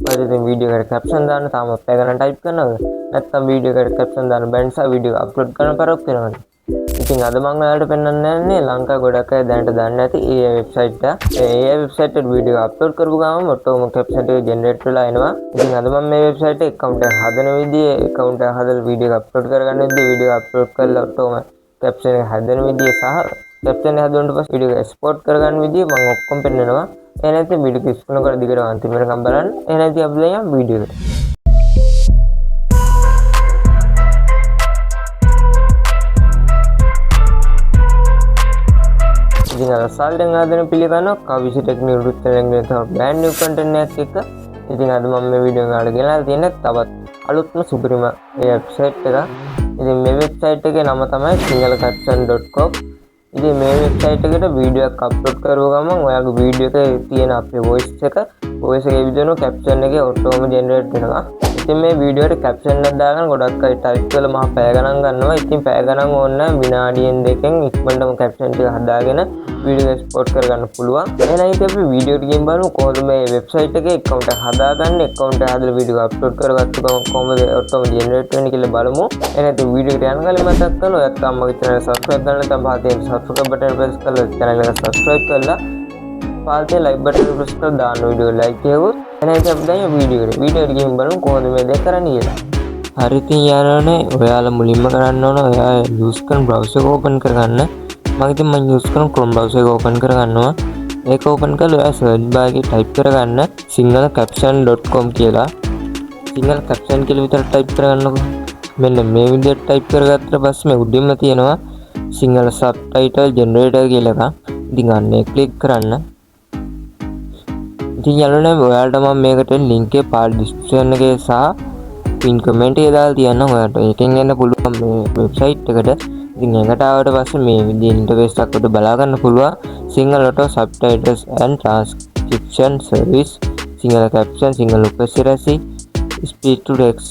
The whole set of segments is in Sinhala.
ඔයාලා ඉතින් වීඩියෝ එකට කැප්ෂන් දාන්න තාම පැය ගණන් ටයිප් කරනවද? නැත්නම් වීඩියෝ එකට කැප්ෂන් දාන්න බැරි නිසා වීඩියෝ අප්ලෝඩ් කරන පරක් වෙනවද? ඉතින් අද මම ඔයාලට පෙන්වන්න යන්නේ ලංකා ගොඩක් අය දැනට දන්නේ නැති AI වෙබ්සයිට් එක. AI වෙබ්සයිට් එකට වීඩියෝ අප්ලෝඩ් කරපු ගමන් ඔටෝම කැප්ෂන් එක ජෙනරේට් වෙලා එනවා. ඉතින් අද මම මේ වෙබ්සයිට් එකේ account එක හදන විදිය, account එක හදලා වීඩියෝ අප්ලෝඩ් කරගන්න විදිය, වීඩියෝ අප්ලෝඩ් කරලා ඔටෝම කැප්ෂන් එක හදන විදිය සහ කැප්ෂන් එක හදුවට පස්සේ වීඩියෝ එක එක්ස්පෝර්ට් කරගන්න විදිය මම ඔක්කොම පෙන්නනවා. එහෙනම් වීඩියෝ එක ස්ක්‍රීන් එක දිගට අන්තිම වෙනකම් බලන්න. එහෙනම් අපි දැන් යමු වීඩියෝ එකට. ඉතින් අර සාල්ඩෙන් ආදෙන පිළිගන්නවා කවිසි ටෙක්නිකල් රුත්තරෙන් තව බ්‍රෑන්ඩ් නිව් කන්ටෙන්ට් එකක් එක්ක. ඉතින් අද මම මේ වීඩියෝ එකට ගෙනල්ලා තියෙන්නේ තවත් අලුත්ම සුපිරිම වෙබ්සයිට් එක. ඉතින් මේ වෙබ්සයිට් එකේ නම තමයි sinhalacaption.com. ඉතින් මේ වෙබ්සයිට් එකට වීඩියෝ එකක් අප්ලෝඩ් කරුව ගමන් ඔයාගේ වීඩියෝ එකේ තියෙන අපේ වොයිස් එකේ විදිහට කැප්ෂන් එකේ ඔටෝම ජෙනරේට් වෙනවා. ඉතින් මේ වීඩියෝ එකට කැප්ෂන් එකක් දාගෙන ගොඩක් අය ටයිප් කරලා මහා පැය ගණන් ගන්නවා. ඉතින් පැය ගණන් ඕන නැහැ විනාඩියෙන් දෙකෙන් ඉක්මනටම කැප්ෂන් ටික හදාගෙන වීඩියෝ එක්ස්පෝර්ට් කරගන්න පුළුවන්. එහෙනම් ඉතින් අපි වීඩියෝ එකට ගිහින් බලමු කොහොමද මේ වෙබ්සයිට් එකේ account එක හදාගන්නේ, account එක හදලා වීඩියෝ අප්ලෝඩ් කරගත්ත ගමන් කොහොමද ඔටෝම ජෙනරේට් වෙන්නේ කියලා බලමු. එහෙනම් ඉතින් වීඩියෝ එකට යන කලින් මතක් කරලා ඔයත් මගේ channel subscribe කරන්න නැත්නම් පහතින් subscribe button press කරලා channel එක subscribe කරලා පහතින් like button press කරලා දාන්න වීඩියෝ like කරුවොත් එහෙනම් ඉතින් අපි දැන් වීඩියෝ එකට ගිහින් බලමු කොහොමද මේ දෙක කරන්නේ කියලා. හරි ඉතින් යාළුවනේ ඔයාලා මුලින්ම කරන්න ඕන ඔයා use කරන browser එක open කරගන්න. මම use කරන Chrome browser එක open කරගන්නවා. ඒක open කරලා ඔයා search bar එකේ type කරගන්න sinhalacaption.com කියලා. sinhala caption කියලා විතර type කරගන්නකො. මෙන්න මේ විදිහට type කරගත්තට පස්සේ මේ උඩින්ම තියෙනවා sinhala subtitle generator කියලා එකක්. ඉතින් අන්න ඒක click කරන්න. ඉතින් යාළුවනේ ඔයාලට මම මේකට link එක පාඩ description එකේ සහ pin comment එකේ දාලා තියන්නම්. ඔයාලට ඒකෙන් එන්න පුළුවන් මේ website එකට. ඉතින් එකට ආවට පස්සේ මේ විදිහේ ඉන්ටර්ෆේස් එකක් උඩ බලා ගන්න පුළුවන්. Sinhala auto subtitles and transcription service, Sinhala caption, Sinhala උපසිරැසි, speech to text.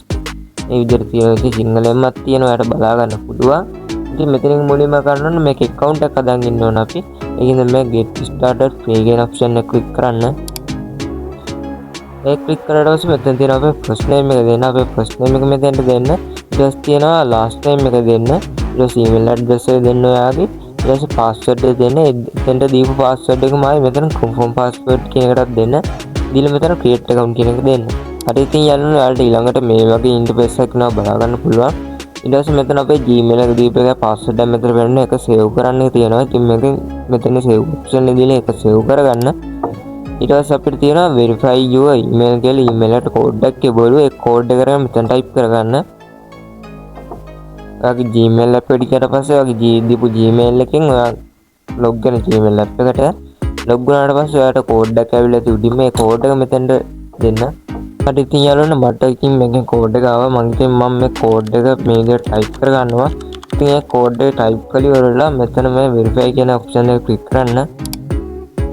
මේ විදිහට තියෙනවා. සිංහලෙන්මත් තියෙනවා. ඔයාලට බලා ගන්න පුළුවන්. ඉතින් මෙතනින් මුලින්ම කරන්න ඕනේ මේක account එකක් හදාගෙන ඉන්න ඕන අපි. ඒකින්ද මේ get started free කියන option එක click කරන්න. ඒක click කරලා ඊට පස්සේ මෙතන තියෙන අපේ first name එක දෙන්න. අපේ first name එක මෙතෙන්ට දෙන්න. ඊට පස්සේ තියෙනවා last name එක දෙන්න. ඊට පස්සේ email address එක දෙන්න ඔයාගේ. ඊට පස්සේ password එක දෙන්න. එතෙන්ට දීපු password එකම ආයි මෙතන confirm password කියන එකටත් දෙන්න. දීලා මෙතන create account කියන එක දෙන්න. හරි ඉතින් යන්න ඔයාලට ඊළඟට මේ වගේ ඉන්ටර්ෆේස් එකක් නෝ බලා ගන්න පුළුවන්. ඊට පස්සේ මෙතන අපේ Gmail එක දීපු එක password එක මෙතන වෙන්න එක save කරන්න තියෙනවා. ඉතින් මේක මෙතන save option එක දීලා ඒක save කරගන්න. ඊට පස්සේ අපිට තියෙනවා verify your email කියලා email එකට code එකක් කියවලු. ඒ code එක කරගෙන මෙතන type කරගන්න. ඔයාගේ Gmail app එකට ගියට පස්සේ ඔයාගේ දීපු Gmail එකෙන් ඔයා log වෙන Gmail app එකට log වුණාට පස්සේ ඔයාට code එකක් ඇවිල්ලා තිබුණි. මේ code එක මෙතෙන්ට දෙන්න. හරි ඉතින් යාළුවනේ මට ඉතින් මේකෙන් code එක ආවා. මම මේ code එක මේ විදිහට type කරගන්නවා. ඉතින් ඒ code එක type කරලා ඉවරලා මෙතන මේ verify කියන option එක click කරන්න.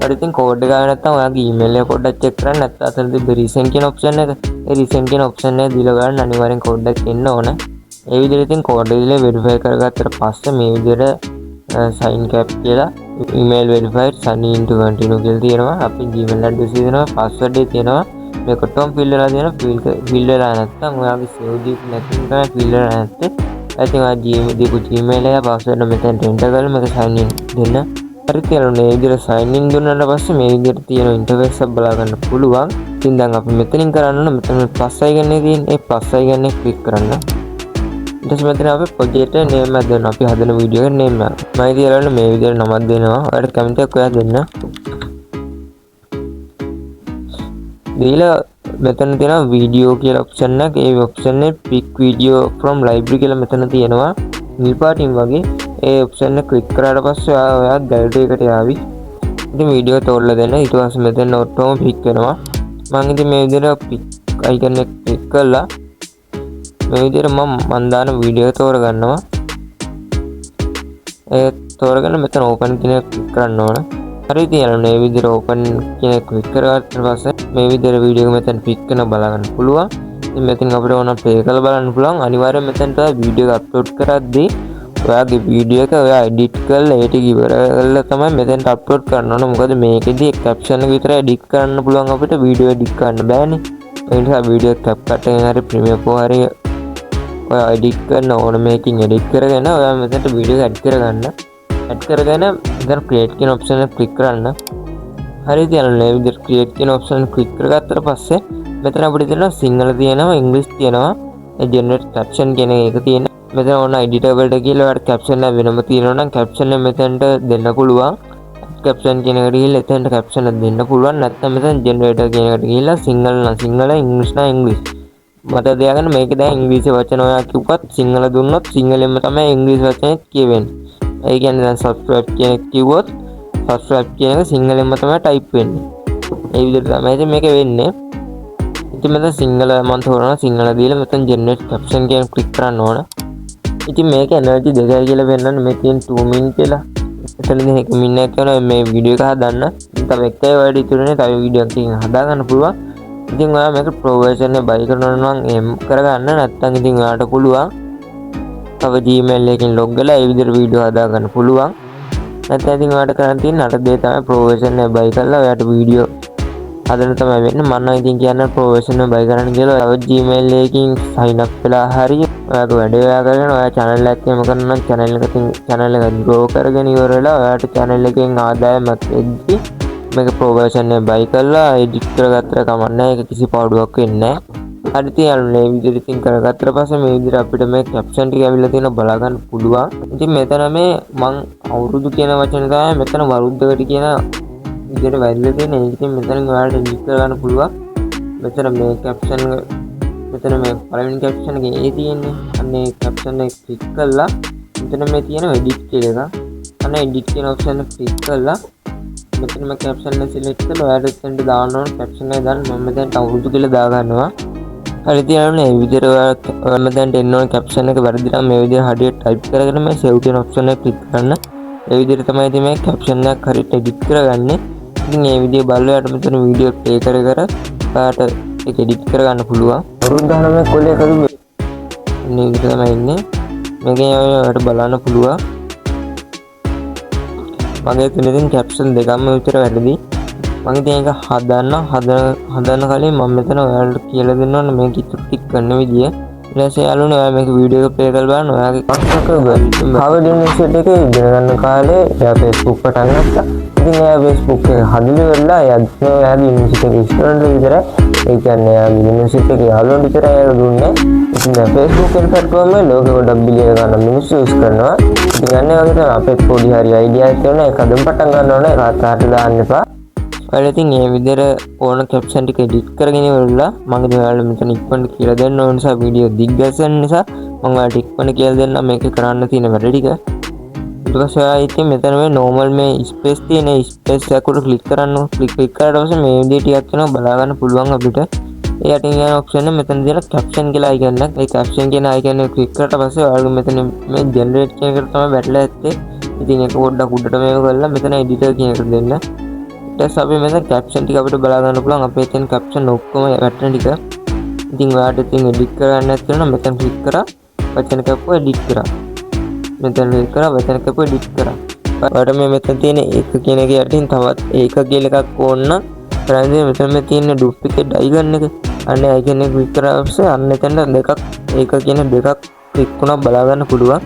හරි ඉතින් code එක ආවේ නැත්නම් ඔයාගේ email එක පොඩ්ඩක් check කරන්න. නැත්නම් අතන තිබ්බ resend කියන option එක. ඒ resend කියන option එක දීලා ගන්න අනිවාර්යෙන් code එක එන්න ඕන. ඒ විදිහට ඉතින් code එක දීලා verify කරගත්තට පස්සේ මේ විදිහට sign cap කියලා email verified sign in to continue කියලා තියෙනවා. අපි Gmail address දෙනවා, password එක තියෙනවා. මේක ඔක්කොම fill වෙලා තියෙනවා. fill වෙලා නැත්නම් ඔයාගේ save දීපු නැත්නම් තමයි fill වෙලා නැත්තේ. ඉතින් ඔයා Gmail දීපු Gmail එක password එක මෙතෙන් enter කරලා මේක sign in දෙන්න. හරි කියලා මේ විදිහට sign in දුන්නාට පස්සේ මේ විදිහට තියෙන ඉන්ටර්ෆේස් එක බලා ගන්න පුළුවන්. ඉතින් දැන් අපි මෙතනින් කරන්න ඕන මෙතන plus icon එකේ තියෙන ඒ plus icon එක click කරන්න. ඊට පස්සේ මෙතන අපි project name එක දෙන්න. අපි හදන වීඩියෝ එක name එක. මම ඉතින් මේ විදිහට නමක් දෙනවා. ඔයාලට කැමති එකක් ඔයා දෙන්න. දීලා මෙතන තියෙනවා වීඩියෝ කියලා ඔප්ෂන් එක. ඒ ඔප්ෂන් එකේ pick video from library කියලා මෙතන තියෙනවා. නිල් පාටින් වගේ ඒ ඔප්ෂන් එක ක්ලික් කරාට පස්සේ ඔයා ගැලරි එකට යාවි. ඉතින් වීඩියෝ තෝරලා දෙන්න. ඊට පස්සේ මෙතන ඔටෝම පික් වෙනවා. මම ඉතින් මේ විදිහට පික් අයිකන් එක ක්ලික් කරලා මේ විදිහට මම දාන වීඩියෝ තෝරගන්නවා. ඒ තෝරගෙන මෙතන ඕපන් කියන එක ක්ලික් කරන්න ඕන. හරි ඉතින් මේ විදිහට ඕපන් කියන එක ක්ලික් කරගත්ත පස්සේ මේ විදිහට වීඩියෝ එක මෙතන පික් කරන බලා ගන්න පුළුවන්. ඉතින් මෙතන අපිට ඕන ප්ලේ කරලා බලන්න පුළුවන්. අනිවාර්යයෙන් මෙතනට වීඩියෝ එක අප්ලෝඩ් කරද්දී ඔයාගේ වීඩියෝ එක ඔයා එඩිට් කරලා ඒක ඉවර කරලා තමයි මෙතෙන්ට අප්ලෝඩ් කරන්න ඕන. මොකද මේකෙදි caption එක විතරයි එඩිට් කරන්න පුළුවන් අපිට වීඩියෝ එඩිට් කරන්න බෑනේ. ඒ නිසා වීඩියෝ CapCut එකෙන් හරි Premiere Pro හරි ඔය එඩිට් කරන ඕන මේකින් එඩිට් කරගෙන ඔයා මෙතනට වීඩියෝ ඇඩ් කරගන්න. ඇඩ් කරගෙන දැන් ක්‍රියේට් කියන ඔප්ෂන් එක ක්ලික් කරන්න. හරියට යනවා මේ විදිහට ක්‍රියේට් කියන ඔප්ෂන් එක ක්ලික් කරගත්තට පස්සේ මෙතන අපිට තියෙනවා සිංහල තියෙනවා ඉංග්‍රීසි තියෙනවා ඒ ජෙනරේට් කැප්ෂන් කියන එක තියෙනවා. මෙතන ඕන එඩිටර් වලට ගිහලා ඔයාලට කැප්ෂන් එක වෙනම තියෙනවා නම් කැප්ෂන් එක මෙතනට දෙන්න පුළුවන්. කැප්ෂන් කියන එකට ගිහලා එතනට කැප්ෂන් එක දෙන්න පුළුවන්. නැත්නම් මෙතන ජෙනරේටර් කියන එකට ගිහලා සිංහල නම් සිංහල ඉංග්‍රීසි නම් ඉංග්‍රීසි. මට දෙයාගෙන මේක දැන් ඉංග්‍රීසි වචන ඔයා කිව්වත් සිංහල දුන්නොත් සිංහලෙන්ම තමයි ඉංග්‍රීසි වචනේත් කියවෙන්නේ. ඒ කියන්නේ දැන් subscribe කියන එක කිව්වොත් subscribe කියන එක සිංහලෙන්ම තමයි ටයිප් වෙන්නේ. ඒ විදිහට තමයි ඉතින් මේක වෙන්නේ. ඉතින් මෙතන සිංහල මම තෝරනවා සිංහල දීලා මෙතන generate caption කියන ක්ලික් කරන්න ඕන. ඉතින් මේක එනර්ජි 2යි කියලා වෙන්නන්නේ මේ තියෙන 2 min කියලා. එතනදී 1 min එක කරනවා මේ වීඩියෝ එක හදන්න. තව එකයි වැඩි ඉතුරුනේ තව වීඩියෝ එකකින් හදා ගන්න පුළුවන්. ඉතින් ඔයා මේක pro version එක buy කරනවා නම් එහෙම කරගන්න. නැත්නම් ඉතින් ඔයාට පුළුවන් තව Gmail එකකින් log වෙලා ඒ විදිහට වීඩියෝ හදා ගන්න පුළුවන්. නැත්නම් ඉතින් ඔයාට කරන්න තියෙන අර දේ තමයි pro version එක buy කරලා ඔයාට වීඩියෝ හදන්න තමයි වෙන්නේ. මම නම් ඉතින් කියන්නේ pro version එක buy කරන්න කියලා තව Gmail එකකින් sign up වෙලා හරි ඔයාගේ වැඩේ ඔයා කරගෙන ඔයා channel එකක් එහෙම කරනවා නම් channel එක grow කරගෙන ඉවර වෙලා ඔයාට channel එකෙන් ආදායමක් එද්දි මේක pro version එක buy කරලා edit කරගත්තට කමක් නැහැ. ඒක කිසි පාඩුවක් වෙන්නේ නැහැ. හරි තියන්න මේ විදිහට ඉතින් කරගත්තට පස්සේ මේ විදිහට අපිට මේ caption ටික ඇවිල්ලා තියෙනවා බලා ගන්න පුළුවන්. ඉතින් මෙතන මේ මං අවුරුදු කියන වචනේ තමයි මෙතන වරුද්දකට කියන විදිහට වැරිලා තියෙන්නේ. ඒක ඉතින් මෙතන ඔයාලට edit කරගන්න පුළුවන්. මෙතන මේ caption මෙතන මේ පළවෙනි caption එකේ ඒ තියෙන්නේ. අන්න ඒ caption එක ක්ලික් කරලා මෙතන මේ තියෙන edit කියලා එක. අන්න edit කියන option එක ක්ලික් කරලා මෙතන මේ caption එක select කරලා ඔයාලට එතනට දාන්න ඕන caption එක දාන්න මම මෙතනට අවුරුදු කියලා දා ගන්නවා. හරි තියන්න මේ විදිහට ඔයා මෙතනට එන්න ඕන caption එක වැරදිලා මේ විදිහට හරියට type කරගෙන මේ save කියන option එක click කරන්න. ඒ විදිහට තමයි ඉතින් මේ caption එක හරියට edit කරගන්නේ. ඉතින් මේ විදිහ බලලාට මෙතන වීඩියෝ play කර ඔයාට ඒක edit කරගන්න පුළුවන්. අවුරුදු 19 කොලේ කරු මේ විදිහට තමයි ඉන්නේ. මේකෙන් ඔයාලට බලන්න පුළුවන්. මගේ තුනෙන් caption දෙකම විතර වැරදි. මම ඉතින් ඒක හදන්න කලින් මම මෙතන ඔයාලට කියලා දෙන්න ඕන මේක ඉතුරු ටික කරන විදිය. ඊට පස්සේ යාළුවනේ ඔයා මේක වීඩියෝ එක ප්ලේ කරලා බලන්න ඔයාගේ හවර්ඩ් යුනිවර්සිටි එකේ ඉගෙන ගන්න කාලේ එයා Facebook පටන් ගත්තා. ඉතින් එයා Facebook එක හදලා ඉවරලා එයාගේ යුනිවර්සිටි එකේ ස්ටුඩන්ට් විතරයි. ඒ කියන්නේ එයාගේ යුනිවර්සිටි එකේ යාළුවෝ විතරයි එයාලා දුන්නේ. ඉතින් Facebook එකෙන් කරපුවම ලෝකෙ ගොඩක් බිලියන ගණන් මිනිස්සු යූස් කරනවා. ඉතින් අන්නේ වගේ තමයි අපේ පොඩි හරි අයිඩියා එකක් තියෙනවා. ඒක හදන්න පටන් ගන්න ඕනේ. ඒක අතට දාන්න එපා. ඔයාලා ඉතින් මේ විදිහට ඕන caption ටික edit කරගෙන ඉවරලා මම ඉතින් ඔයාලට මෙතන ඉක්මනට කියලා දෙන්න ඕන නිසා වීඩියෝ දිග්ගැසෙන නිසා මම ඔයාලට ඉක්මනට කියලා දෙන්නම් මේක කරන්න තියෙන වැඩ ටික. ඊට පස්සේ ඔයා ඉතින් මෙතන මේ normal මේ space තියෙන space එක උඩ click කරන්න. click කරාට පස්සේ මේ විදිහට ටිකක් වෙනවා බලා ගන්න පුළුවන් අපිට. ඒ යටින් යන option එක මෙතන තියෙන caption කියලා icon එක. ඒ caption කියන icon එක click කරාට පස්සේ ඔයාලගේ මෙතන මේ generate කියන එකට තමයි වැටලා ඇත්තේ. ඉතින් ඒක පොඩ්ඩක් උඩට මේක කරලා මෙතන editor කියන එකට දෙන්න. ඊට අපි මෙතන caption ටික අපිට බලා ගන්න පුළුවන් අපේ තියෙන caption ඔක්කොම වැටෙන ටික. ඉතින් ඔයාලට ඉතින් edit කරන්න නැත්නම් මෙතන click කරා වචන කපුව edit කරා. මෙතන click කරා වචන කපුව edit කරා. ඔයාලට මේ මෙතන තියෙන ඒක කියන එක යටින් තවත් ඒක කියලා එකක් ඕන නම් කරන්නේ මෙතන මේ තියෙන duplicate icon එක. අන්න icon එක click කරා පස්සේ අන්න එතන දෙකක් ඒක කියන දෙකක් click වුණා බලා ගන්න පුළුවන්.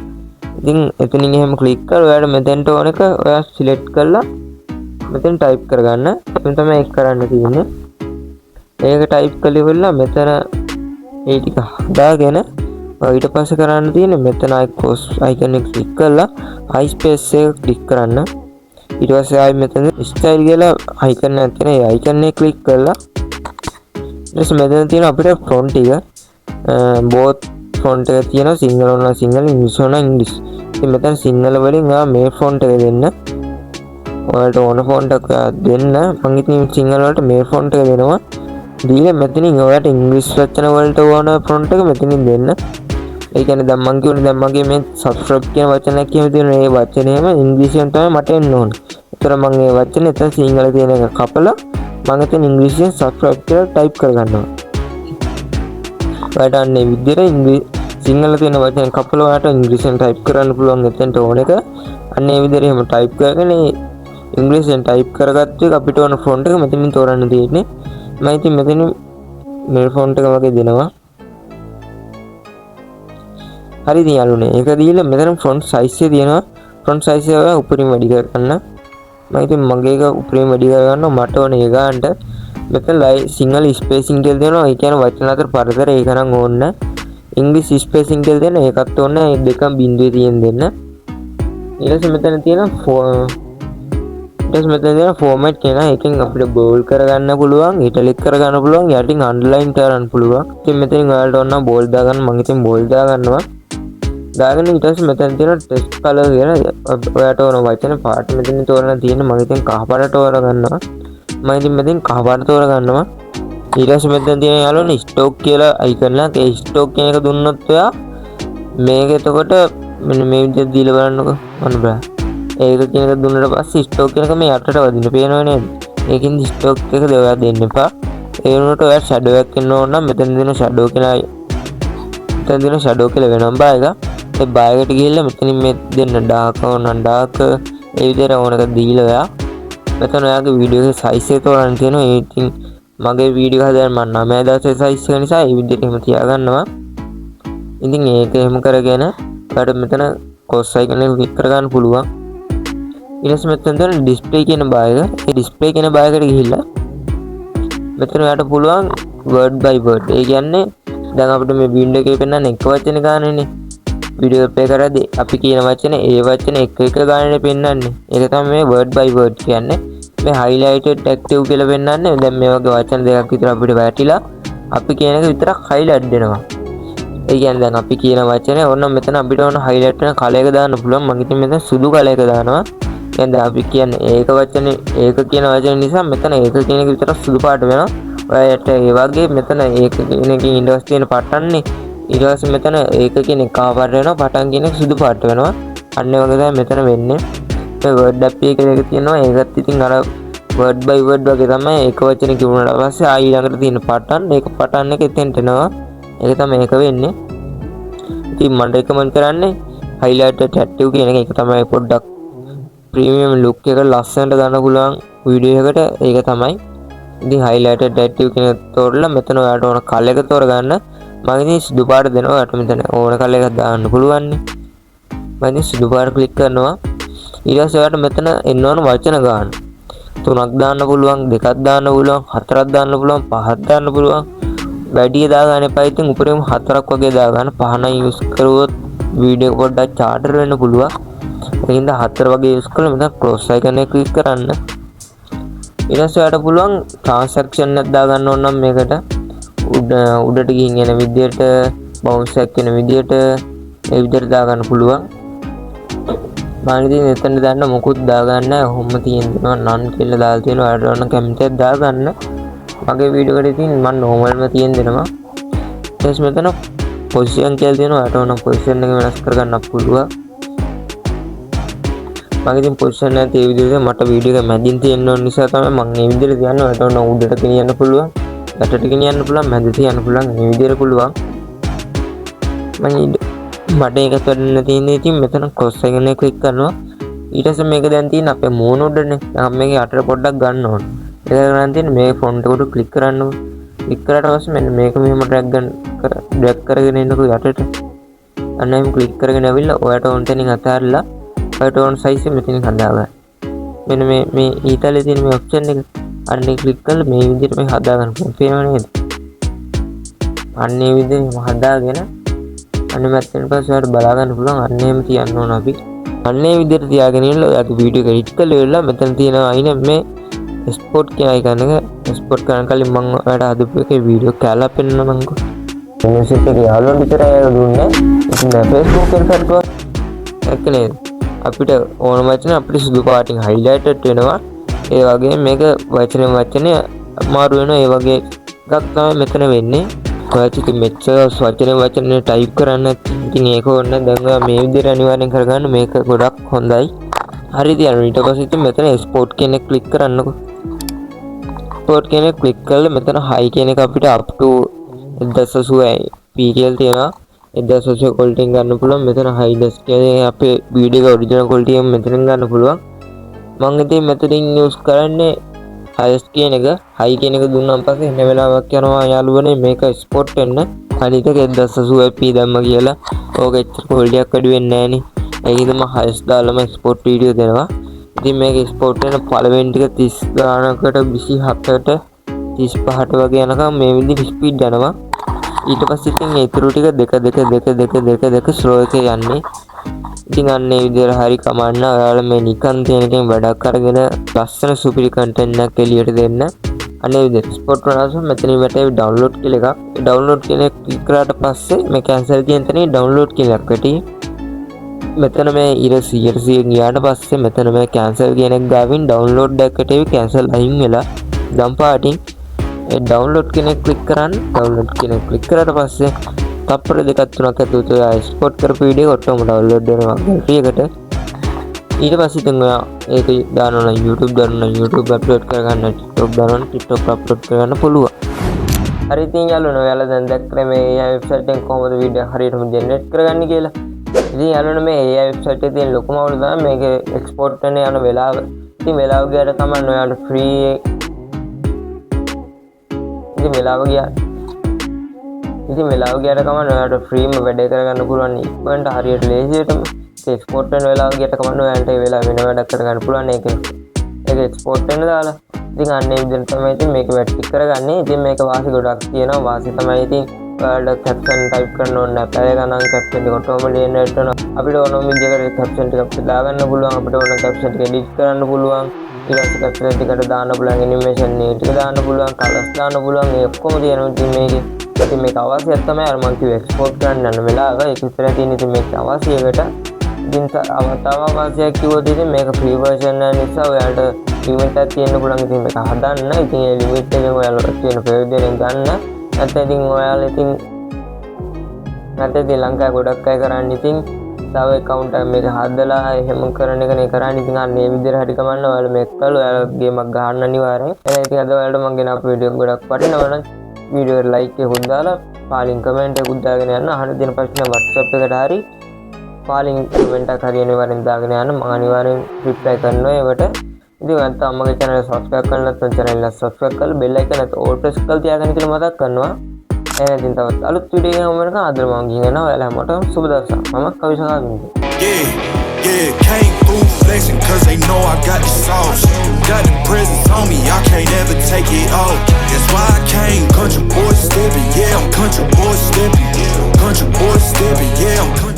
ඉතින් එතනින් එහෙම click කරලා ඔයාලට මෙතෙන්ට ඕන එක ඔයා select කරලා මෙතන type කරගන්න. එතන තමයි ඒක කරන්න තියෙන්නේ. ඒක type කළේ වෙලා මෙතන ඒ ටික හදාගෙන ඊට පස්සේ කරන්න තියෙන්නේ මෙතන cross icon එක click කරලා high space එක click කරන්න. ඊට පස්සේ ආයි මෙතන style කියලා icon එකක් තියෙන ඒ icon එක click කරලා ඊට පස්සේ මෙතන තියෙන අපිට font එක both font එක තියෙනවා සිංහල වුණා සිංහල ඉංග්‍රීසි වුණා ඉංග්‍රීසි. ඉතින් මෙතන සිංහල වලින් මේ font එක දෙන්න. ඔයාලට ඕන font එකක් දෙන්න. මම ඉතින් සිංහල වලට මේ font එක දෙනවා. දීලා මෙතනින් ඔයාලට ඉංග්‍රීසි වචන වලට ඕන font එක මෙතනින් දෙන්න. ඒ කියන්නේ දැන් මම කියුනේ දැන් මගේ මේ subscribe කියන වචනයක් කියම තියෙන මේ වචනේම ඉංග්‍රීසියෙන් තමයි මට එන්න ඕනේ. ඒතර මම මේ වචනේ එතන සිංහල තියෙන එක කපලා මම එතන ඉංග්‍රීසියෙන් subscribe කියලා type කරගන්නවා. ඔයාලට අන්නේ විදිහට සිංහල තියෙන වචන කපලා ඔයාලට ඉංග්‍රීසියෙන් type කරන්න පුළුවන් එතනට ඕන එක. අන්නේ විදිහට එහෙම type කරගෙන ඉංග්‍රීසියෙන් type කරගත්ත එක අපිට ඕන font එක මෙතනින් තෝරන්න තියෙන්නේ. මම ඉතින් මෙතනින් මිරර් ෆොන්ට් එක වගේ දෙනවා. හරි ඉතින් යාළුවනේ ඒක දීලා මෙතන ෆොන්ට් සයිස් එක තියෙනවා. ෆොන්ට් සයිස් එක උඩින් වැඩි කරගන්න. මම ඉතින් මගේ එක උඩින් වැඩි කරගන්නවා මට ඕනේ ඒ ගන්නට. මෙතන සිංහල ස්පේසිං කියලා දෙනවා. ඒ කියන්නේ වචන අතර පරතර ඒක නම් ඕනේ. ඉංග්‍රීසි ස්පේසිං කියලා දෙන ඒකත් ඕනේ. මේ දෙකම බිඳුවේ තියෙන දෙන්න. ඊට පස්සේ මෙතන තියෙන ෆෝමැට් කියන එකෙන් අපිට බෝල්ඩ් කරගන්න පුළුවන්, ඉටැලික් කරගන්න පුළුවන්, යටින් අන්ඩර්ලයින් කරන්න පුළුවන්. ඉතින් මෙතනින් ඔයාලට ඕන නම් බෝල්ඩ් දාගන්න. මම ඉතින් බෝල්ඩ් දාගන්නවා. දාගෙන ඊට පස්සේ මෙතන තියෙන ටෙක්ස්ට් කලර් කියන ඔයාලට ඕන වචන පාට මෙතන තෝරන්න තියෙන. මම ඉතින් කහ පාට තෝරගන්නවා. මම ඉතින් මෙතෙන් කහ පාට තෝරගන්නවා. ඊට පස්සේ මෙතන තියෙන යාළුවනේ ස්ටොක් කියලා අයිකන් එකක්. ඒ ස්ටොක් කියන එක දුන්නොත් ඔයා මේක එතකොට මෙන්න මේ විදිහට දීලා බලන්නකෝ. මොන බෑ. ඒක කියන එක දුන්නට පස්සේ ස්ටොක් කියන එක මේ යටට වදින්න පේනව නේද? ඒකෙන් ස්ටොක් එක දෙවලා දෙන්න එපා. ඒ වුණාට ඔයා ෂැඩෝ එකක් එන්න ඕන නම් මෙතන දෙන ෂැඩෝ කියලා වෙනම බාය එක. ඒ බාය එකට ගිහිල්ලා මෙතනින් මේ දෙන්න ඩාර්ක් ඕන නම් ඩාර්ක් ඒ විදිහට ඕන එක දීලා ඔයා මෙතන ඔයාගේ වීඩියෝ එකේ සයිස් එක තෝරන්න තියෙනවා. ඒ ඉතින් මගේ වීඩියෝ හදන්න මම 9 දවසේ සයිස් එක නිසා ඒ විදිහට එහෙම තියාගන්නවා. ඉතින් ඒක එහෙම කරගෙන ඔයාලට මෙතන ක්‍රොස් අයිකන් එක ක්ලික් කරගන්න පුළුවන්. ඊට පස්සේ මෙතන තියෙන ඩිස්ප්ලේ කියන බාය එක. ඒ ඩිස්ප්ලේ කියන බාය එකට ගිහිල්ලා මෙතන ඔයාලට පුළුවන් වර්ඩ් බයි වර්ඩ්. ඒ කියන්නේ දැන් අපිට මේ වීඩියෝ එකේ පෙන්නන එක වචන ගන්නනේ. වීඩියෝ ප්ලේ කරද්දී අපි කියන වචන ඒ වචන එක ගන්නනේ පෙන්නන්නේ. ඒක තමයි මේ වර්ඩ් බයි වර්ඩ් කියන්නේ. මේ highlighted active කියලා පෙන්නන්නේ. දැන් මේ වගේ වචන දෙකක් විතර අපිට වැටිලා අපි කියන එක විතරක් highlight දෙනවා. ඒ කියන්නේ දැන් අපි කියන වචනේ ඕන මෙතන අපිට ඕන highlight වෙන කලර් එක දාන්න පුළුවන්. මම ඉතින් මෙතන සුදු කලර් එක දානවා. දැන් අපි කියන්නේ ඒක වචනේ ඒක කියන වචන නිසා මෙතන ඒක කියන එක විතරක් සුදු පාට වෙනවා. ඔයාලට ඒ වගේ මෙතන ඒක කියන එකකින් ඉන්ඩස් තියෙන පටන්නේ ඊට පස්සේ මෙතන ඒක කියන එක කහ පාට වෙනවා. පටන් කියන එක සුදු පාට වෙනවා. අන්න ඒ වගේ තමයි මෙතන වෙන්නේ. මේ වර්ඩ් ඇප් එකේ එක තියෙනවා. ඒකත් ඉතින් අර වර්ඩ් බයි වර්ඩ් වගේ තමයි. ඒක වචනේ කියුණාට පස්සේ ආයි ළඟට තියෙන පටන් ඒක පටන් එක එතෙන්ට එනවා. ඒක තමයි ඒක වෙන්නේ. ඉතින් මම රෙකමන්ඩ් කරන්නේ highlighted active කියන එක. ඒක තමයි පොඩ්ඩක් ප්‍රීමියම් ලුක් එක ලස්සනට ගන්න පුළුවන් වීඩියෝ එකට. ඒක තමයි. ඉතින් highlighted active කියන තෝරලා මෙතන ඔයාලට ඕන කලර් එක තෝරගන්න. මම ඉතින් සුදු පාට දෙනවා. ඔයාලට මෙතන ඕන කලර් එකක් දාන්න පුළුවන් නේ. මම ඉතින් සුදු පාට ක්ලික් කරනවා. ඊට පස්සේ ඔයාලට මෙතන එන්න ඕන වචන ගන්න. 3ක් දාන්න පුළුවන්, 2ක් දාන්න පුළුවන්, 4ක් දාන්න පුළුවන්, 5ක් දාන්න පුළුවන්. වැඩි දාගන්න එපා. ඉතින් උඩරින් 4ක් වගේ දාගන්න. 5 නම් යූස් කරුවොත් වීඩියෝ එක පොඩ්ඩක් චාටර් වෙන්න පුළුවන්. ඒකින්ද 4 වගේ යූස් කළා මෙතන ක්‍රොස් අයිකන් එක ක්ලික් කරන්න. ඊට පස්සේ ඔයාලට පුළුවන් ට්‍රාන්සැක්ෂන් එකක් දාගන්න ඕන නම් මේකට උඩට ගිහින් එන විදියට බවුන්ස් එකක් වෙන විදියට ඒ විදියට දාගන්න පුළුවන්. මම ඉතින් එතන දාන්න මොකුත් දාගන්න නැහැ. ඔහොම තියෙනවා නන් කියලා දාලා තියෙනවා. ඔයාලට ඕන කැමතියක් දාගන්න. මගේ වීඩියෝ එකට ඉතින් මම නෝමල්ම තියෙන දෙනවා. ඊට මෙතන පොසිෂන් කියලා තියෙනවා. ඔයාලට ඕන පොසිෂන් එක වෙනස් කරගන්න පුළුවන්. මම ඉතින් පොසිෂන් එක ඒ විදිහට මට වීඩියෝ එක මැදින් තියෙන්න ඕන නිසා තමයි මම මේ විදිහට තියන්නේ. ඔයාලට ඕන උඩට ගෙනියන්න පුළුවන්, යටට ගෙනියන්න පුළුවන්, මැද තියන්න පුළුවන්. මේ විදිහට පුළුවන්. මට ඒක කරන්න තියෙන්නේ ඉතින් මෙතන ක්‍රොස් අයිකන් එක ක්ලික් කරනවා. ඊට පස්සේ මේක දැන් තියෙන අපේ මූණ උඩනේ. දැන් මේක යටට පොඩ්ඩක් ගන්න ඕන. ඒක කරන් තියෙන්නේ මේ ෆොන්ට් එකට ක්ලික් කරන්න ඕන. ක්ලික් කරාට පස්සේ මෙන්න මේක මෙහෙම ඩ්‍රැග් කරගෙන එන්නකෝ යටට. අන්න එහෙම ක්ලික් කරගෙන ඇවිල්ලා ඔයාට ඕන තැනින් අතහැරලා ඔයාට ඕන සයිස් එක මෙතනින් හදාගන්න. මෙන්න මේ ඊතලේ තියෙන මේ ඔප්ෂන් එක අන්න ඒක ක්ලික් කරලා මේ විදිහට මේ හදාගන්න පුළුවන්. පේනව නේද? අන්න ඒ විදිහට හදාගෙන අන්න මෙතන පස්සේ ඔයාලට බලා ගන්න පුළුවන්. අන්න එහෙම තියන්න ඕන අපි. අන්න ඒ විදිහට තියාගෙන ඉන්න ඔයාගේ වීඩියෝ එක එඩිට් කරලා ඉවරලා මෙතන තියෙනවා අයින මේ එක්ස්පෝර්ට් කියන අයිකන් එක එක්ස්පෝර්ට් කරන කලින් මම ඔයාලට හදපු එකේ වීඩියෝ කැලලා පෙන්නන්නම්කෝ. මියුසික් එක යාළුවෝ විතරයි දුන්නේ. ඉතින් Facebook එකෙන් කරකෝ ඒක නේද? අපිට ඕන වචන අපිට සුදු පාටින් highlighted වෙනවා. ඒ වගේ මේක වචනේ අමාරු වෙනවා. ඒ වගේ එකක් තමයි මෙතන වෙන්නේ. ඔයාට ඉතින් මෙච්චර වචනේ ටයිප් කරන්න ඉතින් ඒක ඕන දැන් මේ විදිහට අනිවාර්යෙන් කරගන්න. මේක ගොඩක් හොඳයි. හරි ඉතින් ඊට පස්සේ ඉතින් මෙතන එක්ස්පෝර්ට් කියන එක ක්ලික් කරන්නකෝ. එක්ස්පෝර්ට් කියන එක ක්ලික් කරලා මෙතන high කියන එක අපිට up to 1080p කියලා තියෙනවා. 1080 quality එක ගන්න පුළුවන්. මෙතන high des කියන්නේ අපේ වීඩියෝ එක ඔරිජිනල් quality එක මෙතනින් ගන්න පුළුවන්. මම ඉතින් මෙතනින් use කරන්නේ highest කියන එක high කියන එක දුන්නාන් පස්සේ එන්න වෙලාවක් යනවා යාළුවනේ මේක export වෙන්න අනිත් එක 1080p දැම්ම කියලා ඕක එච්චර quality එකක් වැඩි වෙන්නේ නැහැ නේ ඒකද මම highest දාලාම export video දෙනවා ඉතින් මේක export වෙන පළවෙනි ටික 30 ගානකට 27ට 35ට වගේ යනකම් මේ විදිහට ස්පීඩ් යනවා ඊට පස්සේ ඉතින් ඒ ඉතුරු ටික 2 ස්ලෝ එකේ යන්නේ ඉතින් අන්න ඒ විදිහට හරි කමන්න ඔයාලා මේ නිකන් තියෙන එකෙන් වැඩක් අරගෙන ලස්සන සුපිරි කන්ටෙන්ට් එකක් එළියට දෙන්න අන්න ඒ විදිහට ස්පොට් වලසම මෙතනින් වැටේ ඩවුන්ලෝඩ් කියලා එකක් ඩවුන්ලෝඩ් කියන එක ක්ලික් කරාට පස්සේ මේ කැන්සල් කියන තැනේ ඩවුන්ලෝඩ් කියන එකක් වැටි මෙතන මේ ඉර 100 ගියාට පස්සේ මෙතන මේ කැන්සල් කියන එක ගාවින් ඩවුන්ලෝඩ් එකකට ඒ කැන්සල් අයින් වෙලා ගම් පාටින් ඒ ඩවුන්ලෝඩ් කියන එක ක්ලික් කරන්න ඩවුන්ලෝඩ් කියන එක ක්ලික් කරාට පස්සේ තප්පර දෙකක් තුනක් ඇතුළත ඔයා එක්ස්පෝර්ට් කරපු වීඩියෝ ඔක්කොම ඩවුන්ලෝඩ් වෙනවා ගෑලරි එකට ඊට පස්සේ ඉතින් ඔයා ඒක දානවා නම් YouTube දානවා නම් YouTube අප්ලෝඩ් කරගන්න TikTok දානවා නම් TikTok අප්ලෝඩ් කරගන්න පුළුවන් හරි ඉතින් යාළුවනේ ඔයාලා දැන් දැක්කේ මේ AI වෙබ්සයිට් එකෙන් කොහොමද වීඩියෝ හරියටම ජෙනරේට් කරගන්නේ කියලා ඉතින් යාළුවනේ මේ AI වෙබ්සයිට් එකේ තියෙන ලොකුම අවුල තමයි මේක එක්ස්පෝර්ට් කරන යන වෙලාව ඉතින් වෙලාව ගියාට කමන්න ඔයාලට ෆ්‍රී ඉතින් වෙලාව ගියාට කමන්න ඔයාලට ෆ්‍රීම වැඩ කරගන්න පුළුවන් ඉක්මනට හරියට ලේසියටම එක්ස්පෝර්ට් වෙන වෙලාව ගියට කමන්න ඔයාලට ඒ වෙලාව වෙන වැඩක් කරගන්න පුළුවන් ඒක එක්ස්පෝර්ට් වෙන දාලා ඉතින් අන්න ඒ විදිහට තමයි ඉතින් මේක වැඩ ටික කරගන්නේ ඉතින් මේක වාසි ගොඩක් තියෙනවා වාසි තමයි ඉතින් ඔයාලට කැප්ෂන් ටයිප් කරන්න ඕනේ නැහැ පැය ගණන් කැප්ෂන් ටික ඔටෝමැටික් ජෙනරේට් වෙනවා අපිට ඕන විදිහකට කැප්ෂන් ටික අපිට දාගන්න පුළුවන් අපිට ඕන කැප්ෂන් ටික එඩිට් කරන්න පුළුවන් ඊළඟට කැප්ෂන් ටිකට දාන්න පුළුවන් ඇනිමේෂන් ටික දාන්න පුළුවන් කලර්ස් දාන්න පුළුවන් ඒ ඔක්කොම තියෙනවා ඉතින් මේකේ ඉතින් මේක අවශ්‍යයි තමයි අර මම කිව්ව එක්ස්පෝර්ට් කරන්න යන වෙලාව ඒක විතර තියෙන ඉතින් මේක අවශ්‍යයකට ඉතින් තව අවශ්‍යයි කිව්වොත් ඉතින් මේක ෆ්‍රී version එක නිසා ඔයාලට ලිමිට් එකක් තියෙන්න පුළුවන් ඉතින් මේක හදන්න ඉතින් ඒ ලිමිට් එකෙන් ඔයාලට තියෙන ප්‍රයෝජනෙ ගන්න නැත්නම් ඉතින් ඔයාලා ඉතින් ලංකාවේ ගොඩක් අය කරන්නේ ඉතින් තව account එකක් මේක හදලා එහෙම කරන එකනේ කරන්නේ ඉතින් අන්න මේ විදිහට හරි කමන්න ඔයාලා මේක කළා ඔයාලා ගේමක් ගහන්න අනිවාර්යෙන් එහෙනම් ඉතින් අද ඔයාලට මම ගෙන අපේ වීඩියෝ ගොඩක් වටිනවා නම් වීඩියෝ එකට ලයික් එකකුත් දාලා පාලින් කමෙන්ට් එකකුත් දාගෙන යන්න අහන දෙන ප්‍රශ්න WhatsApp එකට හරි පාලින් කමෙන්ට් එකක් හරි අනිවාර්යෙන් දාගෙන යන්න මම අනිවාර්යෙන් රිප්ලයි කරනවා ඒවට ඉතින් ඔයාලට අම්මගේ channel එක subscribe කරන්න නැත්නම් channel එක subscribe කරලා bell icon එක all press කරලා තියාගන්න කියලා මතක් කරනවා එහෙනම් ඉතින් තවත් අලුත් වීඩියෝ එකක් වෙනකන් අද මම ගිහින් ඔයාලා හැමෝටම සුබ දවසක් මම කවිසකාවින්ද Yeah, came through flexing cause they know I got the sauce. Got the presents on me, I can't ever take it off. That's why I came country boy stepping, yeah, I'm country boy stepping. Country boy stepping, yeah, I'm country